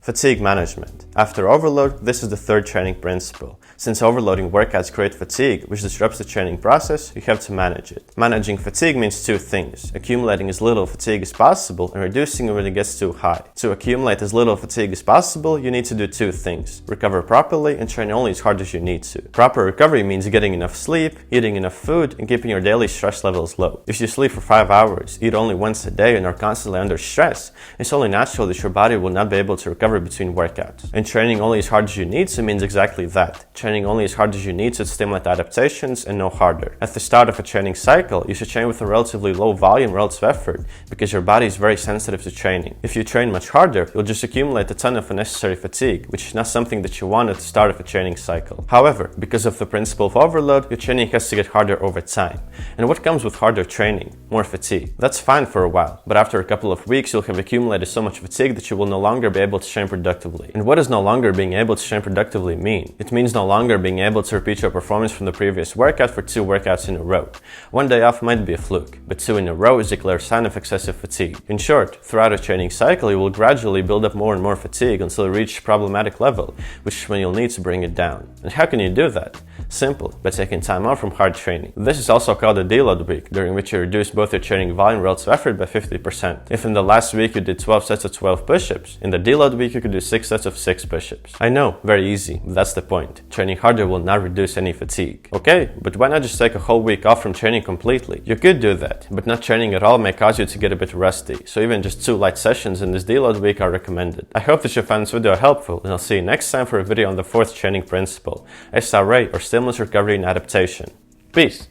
Fatigue management. After overload, this is the third training principle. Since overloading workouts create fatigue, which disrupts the training process, you have to manage it. Managing fatigue means two things: accumulating as little fatigue as possible and reducing it when it gets too high. To accumulate as little fatigue as possible, you need to do two things: recover properly and train only as hard as you need to. Proper recovery means getting enough sleep, eating enough food, and keeping your daily stress levels low. If you sleep for 5 hours, eat only once a day, and are constantly under stress, it's only natural that your body will not be able to recover between workouts. And training only as hard as you need to means exactly that. Training only as hard as you need to stimulate adaptations and no harder. At the start of a training cycle, you should train with a relatively low volume relative effort because your body is very sensitive to training. If you train much harder, you'll just accumulate a ton of unnecessary fatigue, which is not something that you want at the start of a training cycle. However, because of the principle of overload, your training has to get harder over time. And what comes with harder training? More fatigue. That's fine for a while, but after a couple of weeks, you'll have accumulated so much fatigue that you will no longer be able to train productively. And what does no longer being able to train productively mean? It means no longer being able to repeat your performance from the previous workout for 2 workouts in a row. One day off might be a fluke, but 2 in a row is a clear sign of excessive fatigue. In short, throughout a training cycle, you will gradually build up more and more fatigue until you reach a problematic level, which is when you'll need to bring it down. And how can you do that? Simple, by taking time off from hard training. This is also called a deload week, during which you reduce both your training volume and relative effort by 50%. If in the last week you did 12 sets of 12 push-ups, in the deload week you could do 6 sets of 6 push-ups. I know, very easy, but that's the point. Training harder will not reduce any fatigue. Okay, but why not just take a whole week off from training completely? You could do that, but not training at all may cause you to get a bit rusty, so even just 2 light sessions in this deload week are recommended. I hope that you found this video helpful, and I'll see you next time for a video on the 4th training principle, SRA, or stimulus recovery and adaptation. Peace!